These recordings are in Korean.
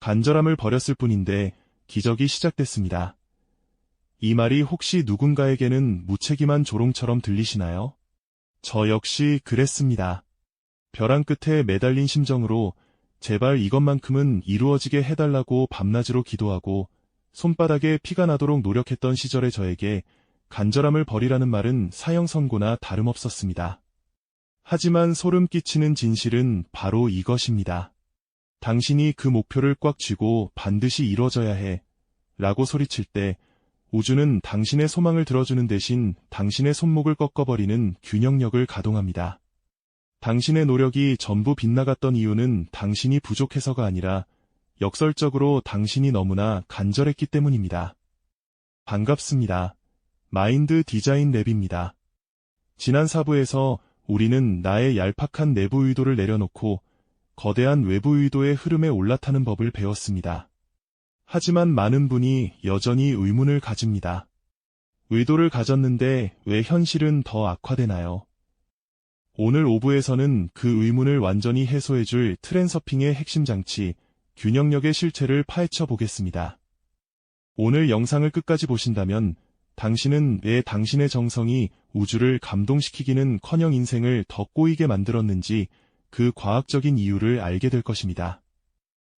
간절함을 버렸을 뿐인데 기적이 시작됐습니다. 이 말이 혹시 누군가에게는 무책임한 조롱처럼 들리시나요? 저 역시 그랬습니다. 벼랑 끝에 매달린 심정으로 제발 이것만큼은 이루어지게 해달라고 밤낮으로 기도하고 손바닥에 피가 나도록 노력했던 시절의 저에게 간절함을 버리라는 말은 사형 선고나 다름없었습니다. 하지만 소름 끼치는 진실은 바로 이것입니다. 당신이 그 목표를 꽉 쥐고 반드시 이루어져야 해 라고 소리칠 때 우주는 당신의 소망을 들어주는 대신 당신의 손목을 꺾어버리는 균형력을 가동합니다. 당신의 노력이 전부 빗나갔던 이유는 당신이 부족해서가 아니라 역설적으로 당신이 너무나 간절했기 때문입니다. 반갑습니다. 마인드 디자인 랩입니다. 지난 4부에서 우리는 나의 얄팍한 내부 의도를 내려놓고 거대한 외부 의도의 흐름에 올라타는 법을 배웠습니다. 하지만 많은 분이 여전히 의문을 가집니다. 의도를 가졌는데 왜 현실은 더 악화되나요? 오늘 5부에서는 그 의문을 완전히 해소해줄 트랜서핑의 핵심 장치, 균형력의 실체를 파헤쳐 보겠습니다. 오늘 영상을 끝까지 보신다면 당신은 왜 당신의 정성이 우주를 감동시키기는커녕 인생을 더 꼬이게 만들었는지 그 과학적인 이유를 알게 될 것입니다.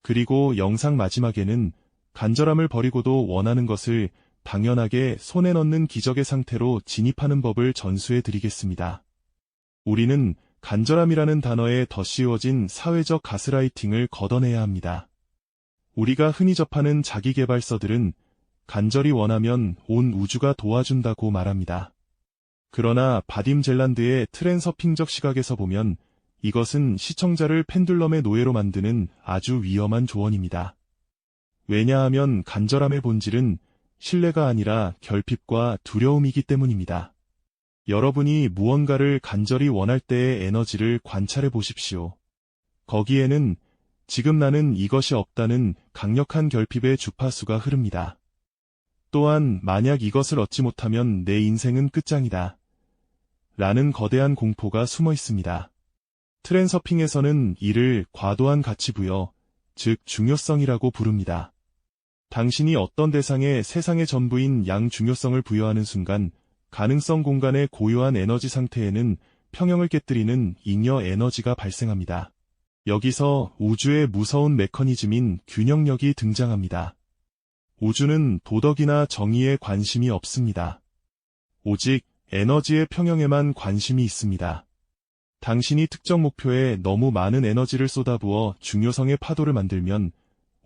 그리고 영상 마지막에는 간절함을 버리고도 원하는 것을 당연하게 손에 넣는 기적의 상태로 진입하는 법을 전수해 드리겠습니다. 우리는 간절함이라는 단어에 덧씌워진 사회적 가스라이팅을 걷어내야 합니다. 우리가 흔히 접하는 자기계발서들은 간절히 원하면 온 우주가 도와준다고 말합니다. 그러나 바딤 젤란드의 트랜서핑적 시각에서 보면 이것은 시청자를 펜듈럼의 노예로 만드는 아주 위험한 조언입니다. 왜냐하면 간절함의 본질은 신뢰가 아니라 결핍과 두려움이기 때문입니다. 여러분이 무언가를 간절히 원할 때의 에너지를 관찰해 보십시오. 거기에는 지금 나는 이것이 없다는 강력한 결핍의 주파수가 흐릅니다. 또한 만약 이것을 얻지 못하면 내 인생은 끝장이다. 라는 거대한 공포가 숨어 있습니다. 트랜서핑에서는 이를 과도한 가치 부여, 즉 중요성이라고 부릅니다. 당신이 어떤 대상에 세상의 전부인 양중요성을 부여하는 순간 가능성 공간의 고요한 에너지 상태에는 평형을 깨뜨리는 잉여 에너지가 발생합니다. 여기서 우주의 무서운 메커니즘인 균형력이 등장합니다. 우주는 도덕이나 정의에 관심이 없습니다. 오직 에너지의 평형에만 관심이 있습니다. 당신이 특정 목표에 너무 많은 에너지를 쏟아부어 중요성의 파도를 만들면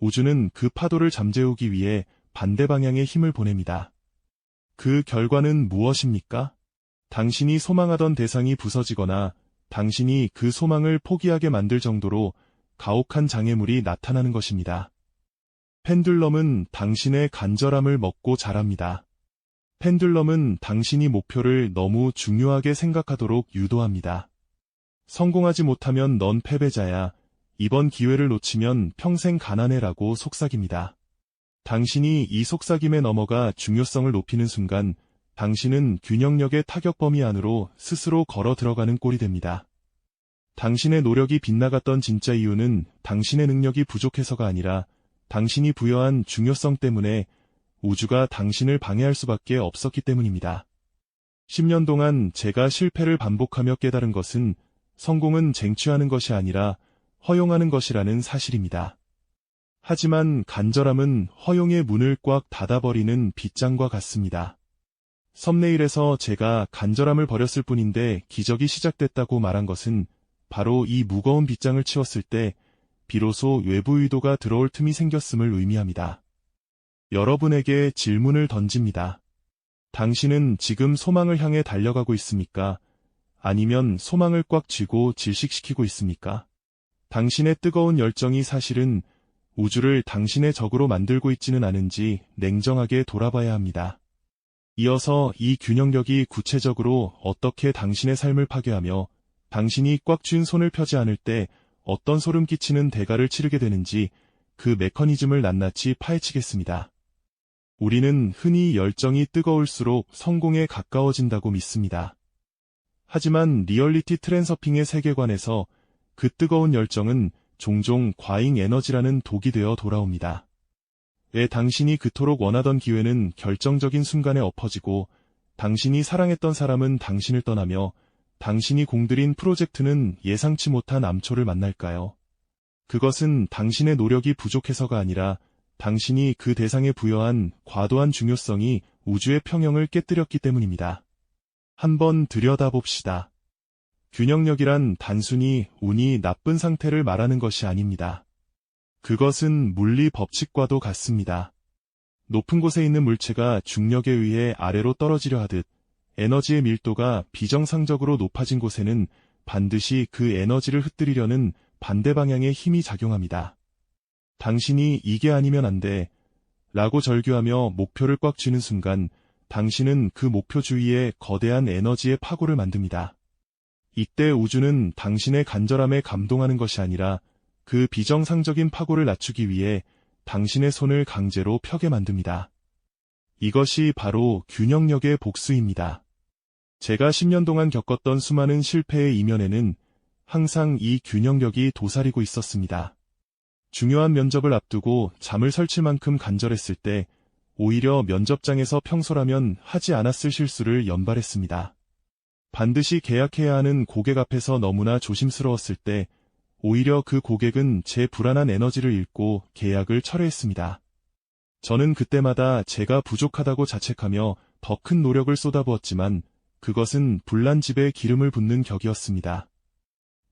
우주는 그 파도를 잠재우기 위해 반대 방향의 힘을 보냅니다. 그 결과는 무엇입니까? 당신이 소망하던 대상이 부서지거나 당신이 그 소망을 포기하게 만들 정도로 가혹한 장애물이 나타나는 것입니다. 펜듈럼은 당신의 간절함을 먹고 자랍니다. 펜듈럼은 당신이 목표를 너무 중요하게 생각하도록 유도합니다. 성공하지 못하면 넌 패배자야. 이번 기회를 놓치면 평생 가난해라고 속삭입니다. 당신이 이 속삭임에 넘어가 중요성을 높이는 순간 당신은 균형력의 타격 범위 안으로 스스로 걸어 들어가는 꼴이 됩니다. 당신의 노력이 빗나갔던 진짜 이유는 당신의 능력이 부족해서가 아니라 당신이 부여한 중요성 때문에 우주가 당신을 방해할 수밖에 없었기 때문입니다. 10년 동안 제가 실패를 반복하며 깨달은 것은 성공은 쟁취하는 것이 아니라 허용하는 것이라는 사실입니다. 하지만 간절함은 허용의 문을 꽉 닫아버리는 빗장과 같습니다. 썸네일에서 제가 간절함을 버렸을 뿐인데 기적이 시작됐다고 말한 것은 바로 이 무거운 빗장을 치웠을 때 비로소 외부 의도가 들어올 틈이 생겼음을 의미합니다. 여러분에게 질문을 던집니다. 당신은 지금 소망을 향해 달려가고 있습니까? 아니면 소망을 꽉 쥐고 질식시키고 있습니까? 당신의 뜨거운 열정이 사실은 우주를 당신의 적으로 만들고 있지는 않은지 냉정하게 돌아봐야 합니다. 이어서 이 균형력이 구체적으로 어떻게 당신의 삶을 파괴하며 당신이 꽉 쥔 손을 펴지 않을 때 어떤 소름 끼치는 대가를 치르게 되는지 그 메커니즘을 낱낱이 파헤치겠습니다. 우리는 흔히 열정이 뜨거울수록 성공에 가까워진다고 믿습니다. 하지만 리얼리티 트랜서핑의 세계관에서 그 뜨거운 열정은 종종 과잉 에너지라는 독이 되어 돌아옵니다. 왜 당신이 그토록 원하던 기회는 결정적인 순간에 엎어지고 당신이 사랑했던 사람은 당신을 떠나며 당신이 공들인 프로젝트는 예상치 못한 암초를 만날까요? 그것은 당신의 노력이 부족해서가 아니라 당신이 그 대상에 부여한 과도한 중요성이 우주의 평형을 깨뜨렸기 때문입니다. 한번 들여다봅시다. 균형력이란 단순히 운이 나쁜 상태를 말하는 것이 아닙니다. 그것은 물리 법칙과도 같습니다. 높은 곳에 있는 물체가 중력에 의해 아래로 떨어지려 하듯 에너지의 밀도가 비정상적으로 높아진 곳에는 반드시 그 에너지를 흩뜨리려는 반대 방향의 힘이 작용합니다. 당신이 이게 아니면 안 돼 라고 절규하며 목표를 꽉 쥐는 순간 당신은 그 목표 주위에 거대한 에너지의 파고를 만듭니다. 이때 우주는 당신의 간절함에 감동하는 것이 아니라 그 비정상적인 파고를 낮추기 위해 당신의 손을 강제로 펴게 만듭니다. 이것이 바로 균형력의 복수입니다. 제가 10년 동안 겪었던 수많은 실패의 이면에는 항상 이 균형력이 도사리고 있었습니다. 중요한 면접을 앞두고 잠을 설칠 만큼 간절했을 때 오히려 면접장에서 평소라면 하지 않았을 실수를 연발했습니다. 반드시 계약해야 하는 고객 앞에서 너무나 조심스러웠을 때 오히려 그 고객은 제 불안한 에너지를 읽고 계약을 철회했습니다. 저는 그때마다 제가 부족하다고 자책하며 더 큰 노력을 쏟아부었지만 그것은 불난 집에 기름을 붓는 격이었습니다.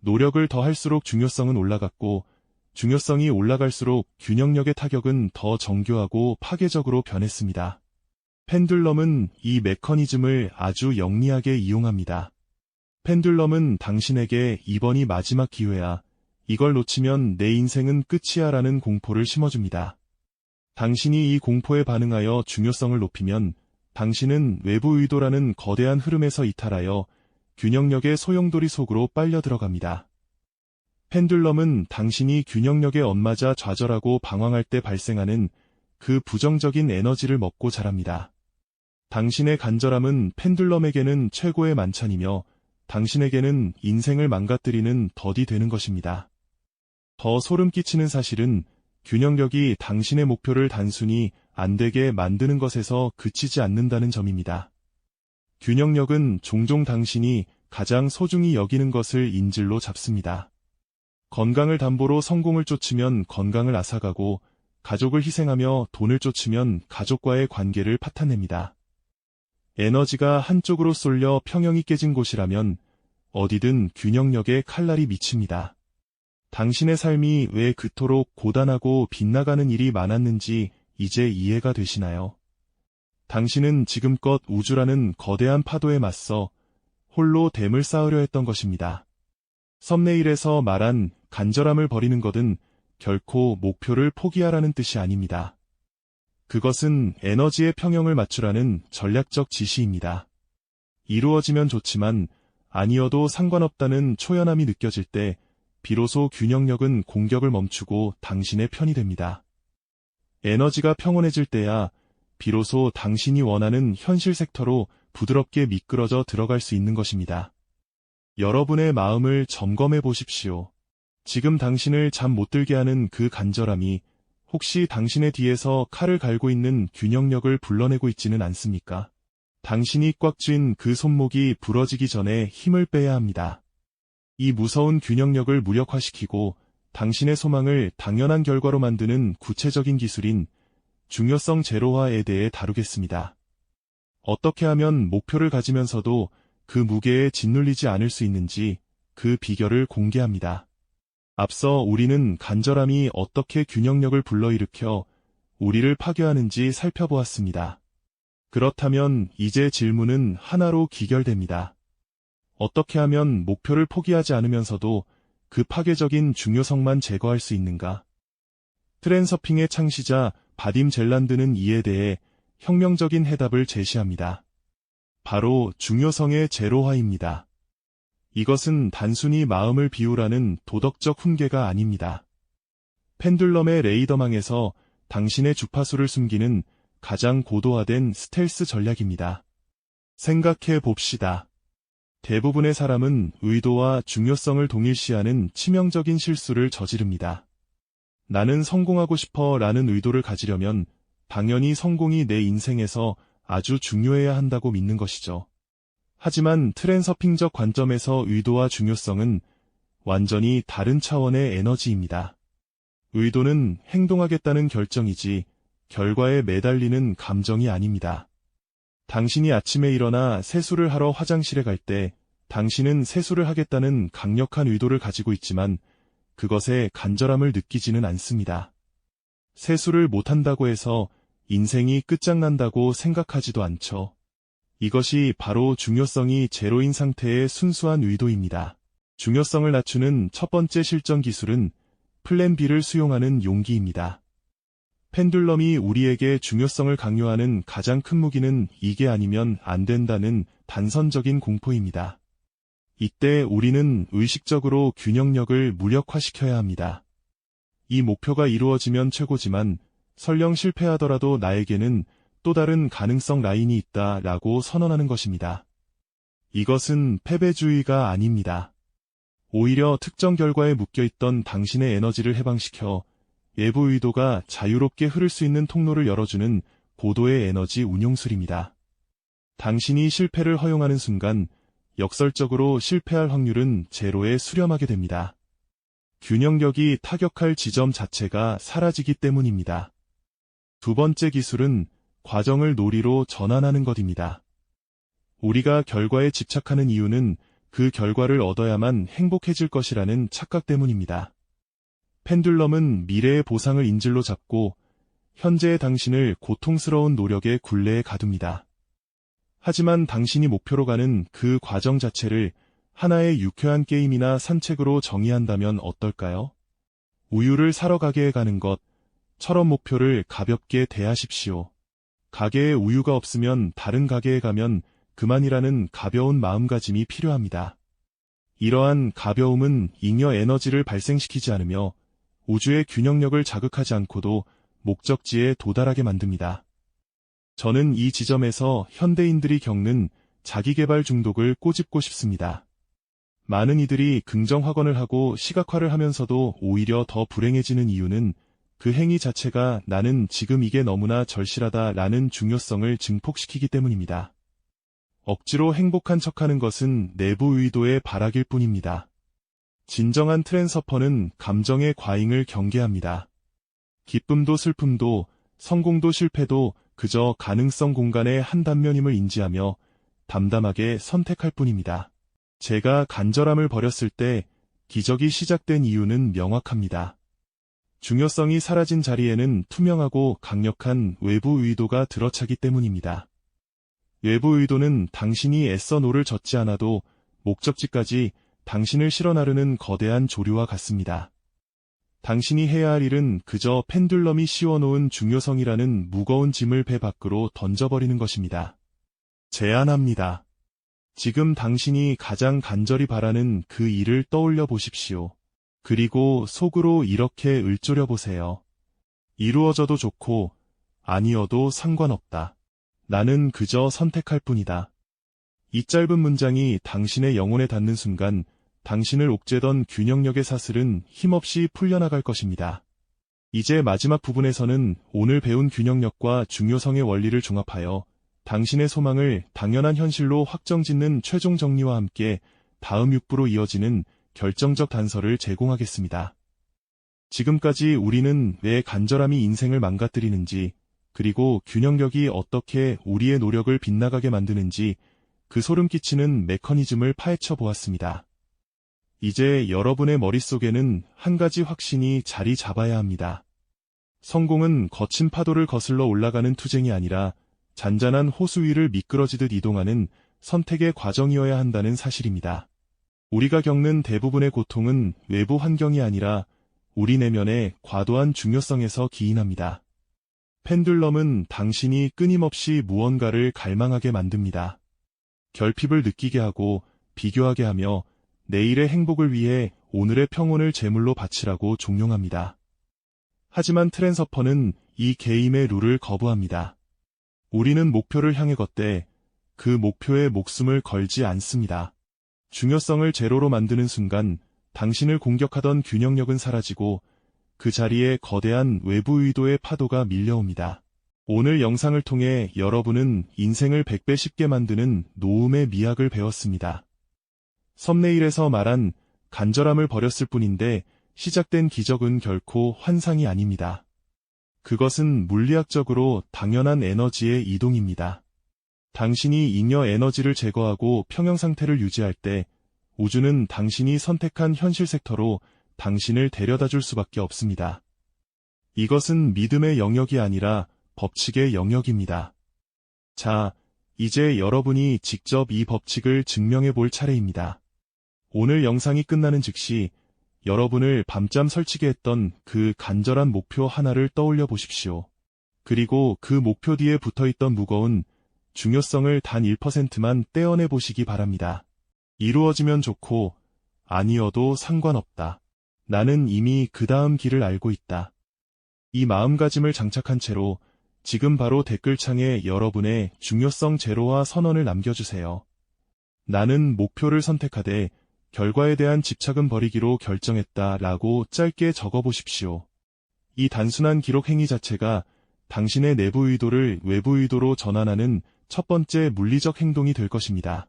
노력을 더 할수록 중요성은 올라갔고 중요성이 올라갈수록 균형력의 타격은 더 정교하고 파괴적으로 변했습니다. 펜듈럼은 이 메커니즘을 아주 영리하게 이용합니다. 펜듈럼은 당신에게 이번이 마지막 기회야, 이걸 놓치면 내 인생은 끝이야 라는 공포를 심어줍니다. 당신이 이 공포에 반응하여 중요성을 높이면 당신은 외부 의도라는 거대한 흐름에서 이탈하여 균형력의 소용돌이 속으로 빨려 들어갑니다. 펜듈럼은 당신이 균형력에 엇맞아 좌절하고 방황할 때 발생하는 그 부정적인 에너지를 먹고 자랍니다. 당신의 간절함은 펜듈럼에게는 최고의 만찬이며 당신에게는 인생을 망가뜨리는 덫이 되는 것입니다. 더 소름 끼치는 사실은 균형력이 당신의 목표를 단순히 안 되게 만드는 것에서 그치지 않는다는 점입니다. 균형력은 종종 당신이 가장 소중히 여기는 것을 인질로 잡습니다. 건강을 담보로 성공을 쫓으면 건강을 앗아가고 가족을 희생하며 돈을 쫓으면 가족과의 관계를 파탄냅니다. 에너지가 한쪽으로 쏠려 평형이 깨진 곳이라면 어디든 균형력의 칼날이 미칩니다. 당신의 삶이 왜 그토록 고단하고 빗나가는 일이 많았는지 이제 이해가 되시나요? 당신은 지금껏 우주라는 거대한 파도에 맞서 홀로 댐을 쌓으려 했던 것입니다. 썸네일에서 말한 간절함을 버리는 것은 결코 목표를 포기하라는 뜻이 아닙니다. 그것은 에너지의 평형을 맞추라는 전략적 지시입니다. 이루어지면 좋지만 아니어도 상관없다는 초연함이 느껴질 때 비로소 균형력은 공격을 멈추고 당신의 편이 됩니다. 에너지가 평온해질 때야 비로소 당신이 원하는 현실 섹터로 부드럽게 미끄러져 들어갈 수 있는 것입니다. 여러분의 마음을 점검해 보십시오. 지금 당신을 잠 못 들게 하는 그 간절함이 혹시 당신의 뒤에서 칼을 갈고 있는 균형력을 불러내고 있지는 않습니까? 당신이 꽉 쥔 그 손목이 부러지기 전에 힘을 빼야 합니다. 이 무서운 균형력을 무력화시키고 당신의 소망을 당연한 결과로 만드는 구체적인 기술인 중요성 제로화에 대해 다루겠습니다. 어떻게 하면 목표를 가지면서도 그 무게에 짓눌리지 않을 수 있는지 그 비결을 공개합니다. 앞서 우리는 간절함이 어떻게 균형력을 불러일으켜 우리를 파괴하는지 살펴보았습니다. 그렇다면 이제 질문은 하나로 기결됩니다. 어떻게 하면 목표를 포기하지 않으면서도 그 파괴적인 중요성만 제거할 수 있는가? 트랜서핑의 창시자 바딤 젤란드는 이에 대해 혁명적인 해답을 제시합니다. 바로 중요성의 제로화입니다. 이것은 단순히 마음을 비우라는 도덕적 훈계가 아닙니다. 펜듈럼의 레이더망에서 당신의 주파수를 숨기는 가장 고도화된 스텔스 전략입니다. 생각해 봅시다. 대부분의 사람은 의도와 중요성을 동일시하는 치명적인 실수를 저지릅니다. 나는 성공하고 싶어 라는 의도를 가지려면 당연히 성공이 내 인생에서 아주 중요해야 한다고 믿는 것이죠. 하지만 트랜서핑적 관점에서 의도와 중요성은 완전히 다른 차원의 에너지입니다. 의도는 행동하겠다는 결정이지 결과에 매달리는 감정이 아닙니다. 당신이 아침에 일어나 세수를 하러 화장실에 갈 때 당신은 세수를 하겠다는 강력한 의도를 가지고 있지만 그것에 간절함을 느끼지는 않습니다. 세수를 못한다고 해서 인생이 끝장난다고 생각하지도 않죠. 이것이 바로 중요성이 제로인 상태의 순수한 의도입니다. 중요성을 낮추는 첫 번째 실전 기술은 플랜 B를 수용하는 용기입니다. 펜듈럼이 우리에게 중요성을 강요하는 가장 큰 무기는 이게 아니면 안 된다는 단선적인 공포입니다. 이때 우리는 의식적으로 균형력을 무력화시켜야 합니다. 이 목표가 이루어지면 최고지만 설령 실패하더라도 나에게는 또 다른 가능성 라인이 있다라고 선언하는 것입니다. 이것은 패배주의가 아닙니다. 오히려 특정 결과에 묶여있던 당신의 에너지를 해방시켜 외부 의도가 자유롭게 흐를 수 있는 통로를 열어주는 고도의 에너지 운용술입니다. 당신이 실패를 허용하는 순간 역설적으로 실패할 확률은 제로에 수렴하게 됩니다. 균형력이 타격할 지점 자체가 사라지기 때문입니다. 두 번째 기술은 과정을 놀이로 전환하는 것입니다. 우리가 결과에 집착하는 이유는 그 결과를 얻어야만 행복해질 것이라는 착각 때문입니다. 펜듈럼은 미래의 보상을 인질로 잡고 현재의 당신을 고통스러운 노력의 굴레에 가둡니다. 하지만 당신이 목표로 가는 그 과정 자체를 하나의 유쾌한 게임이나 산책으로 정의한다면 어떨까요? 우유를 사러 가게에 가는 것처럼 목표를 가볍게 대하십시오. 가게에 우유가 없으면 다른 가게에 가면 그만이라는 가벼운 마음가짐이 필요합니다. 이러한 가벼움은 잉여 에너지를 발생시키지 않으며 우주의 균형력을 자극하지 않고도 목적지에 도달하게 만듭니다. 저는 이 지점에서 현대인들이 겪는 자기개발 중독을 꼬집고 싶습니다. 많은 이들이 긍정 확언을 하고 시각화를 하면서도 오히려 더 불행해지는 이유는 그 행위 자체가 나는 지금 이게 너무나 절실하다라는 중요성을 증폭시키기 때문입니다. 억지로 행복한 척하는 것은 내부 의도의 발악일 뿐입니다. 진정한 트랜서퍼는 감정의 과잉을 경계합니다. 기쁨도 슬픔도 성공도 실패도 그저 가능성 공간의 한 단면임을 인지하며 담담하게 선택할 뿐입니다. 제가 간절함을 버렸을 때 기적이 시작된 이유는 명확합니다. 중요성이 사라진 자리에는 투명하고 강력한 외부 의도가 들어차기 때문입니다. 외부 의도는 당신이 애써 노를 젓지 않아도 목적지까지 당신을 실어 나르는 거대한 조류와 같습니다. 당신이 해야 할 일은 그저 펜듈럼이 씌워놓은 중요성이라는 무거운 짐을 배 밖으로 던져버리는 것입니다. 제안합니다. 지금 당신이 가장 간절히 바라는 그 일을 떠올려 보십시오. 그리고 속으로 이렇게 읊조려 보세요. 이루어져도 좋고 아니어도 상관없다. 나는 그저 선택할 뿐이다. 이 짧은 문장이 당신의 영혼에 닿는 순간 당신을 옥죄던 균형력의 사슬은 힘없이 풀려나갈 것입니다. 이제 마지막 부분에서는 오늘 배운 균형력과 중요성의 원리를 종합하여 당신의 소망을 당연한 현실로 확정짓는 최종 정리와 함께 다음 6부로 이어지는 결정적 단서를 제공하겠습니다. 지금까지 우리는 왜 간절함이 인생을 망가뜨리는지, 그리고 균형력이 어떻게 우리의 노력을 빗나가게 만드는지 그 소름 끼치는 메커니즘을 파헤쳐 보았습니다. 이제 여러분의 머릿속에는 한 가지 확신이 자리 잡아야 합니다. 성공은 거친 파도를 거슬러 올라가는 투쟁이 아니라 잔잔한 호수 위를 미끄러지듯 이동하는 선택의 과정이어야 한다는 사실입니다. 우리가 겪는 대부분의 고통은 외부 환경이 아니라 우리 내면의 과도한 중요성에서 기인합니다. 펜듈럼은 당신이 끊임없이 무언가를 갈망하게 만듭니다. 결핍을 느끼게 하고 비교하게 하며 내일의 행복을 위해 오늘의 평온을 제물로 바치라고 종용합니다. 하지만 트랜서퍼는 이 게임의 룰을 거부합니다. 우리는 목표를 향해 걷되 그 목표에 목숨을 걸지 않습니다. 중요성을 제로로 만드는 순간 당신을 공격하던 균형력은 사라지고 그 자리에 거대한 외부 의도의 파도가 밀려옵니다. 오늘 영상을 통해 여러분은 인생을 100배 쉽게 만드는 노음의 미학을 배웠습니다. 썸네일에서 말한 간절함을 버렸을 뿐인데 시작된 기적은 결코 환상이 아닙니다. 그것은 물리학적으로 당연한 에너지의 이동입니다. 당신이 잉여 에너지를 제거하고 평형 상태를 유지할 때 우주는 당신이 선택한 현실 섹터로 당신을 데려다 줄 수밖에 없습니다. 이것은 믿음의 영역이 아니라 법칙의 영역입니다. 자, 이제 여러분이 직접 이 법칙을 증명해 볼 차례입니다. 오늘 영상이 끝나는 즉시 여러분을 밤잠 설치게 했던 그 간절한 목표 하나를 떠올려 보십시오. 그리고 그 목표 뒤에 붙어있던 무거운 중요성을 단 1%만 떼어내 보시기 바랍니다. 이루어지면 좋고 아니어도 상관없다. 나는 이미 그 다음 길을 알고 있다. 이 마음가짐을 장착한 채로 지금 바로 댓글창에 여러분의 중요성 제로와 선언을 남겨주세요. 나는 목표를 선택하되 결과에 대한 집착은 버리기로 결정했다 라고 짧게 적어보십시오. 이 단순한 기록 행위 자체가 당신의 내부 의도를 외부 의도로 전환하는 첫 번째 물리적 행동이 될 것입니다.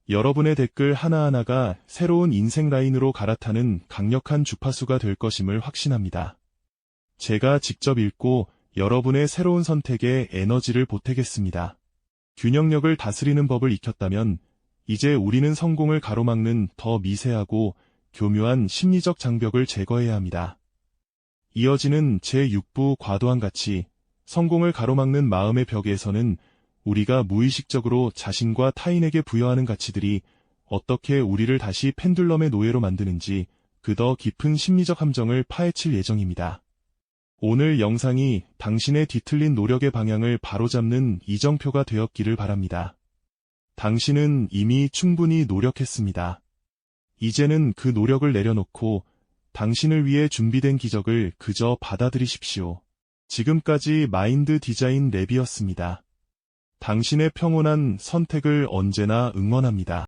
여러분의 댓글 하나하나가 새로운 인생 라인으로 갈아타는 강력한 주파수가 될 것임을 확신합니다. 제가 직접 읽고 여러분의 새로운 선택에 에너지를 보태겠습니다. 균형력을 다스리는 법을 익혔다면 이제 우리는 성공을 가로막는 더 미세하고 교묘한 심리적 장벽을 제거해야 합니다. 이어지는 제6부 과도한 가치, 성공을 가로막는 마음의 벽에서는 우리가 무의식적으로 자신과 타인에게 부여하는 가치들이 어떻게 우리를 다시 펜듈럼의 노예로 만드는지 그 더 깊은 심리적 함정을 파헤칠 예정입니다. 오늘 영상이 당신의 뒤틀린 노력의 방향을 바로잡는 이정표가 되었기를 바랍니다. 당신은 이미 충분히 노력했습니다. 이제는 그 노력을 내려놓고 당신을 위해 준비된 기적을 그저 받아들이십시오. 지금까지 마인드 디자인 랩이었습니다. 당신의 평온한 선택을 언제나 응원합니다.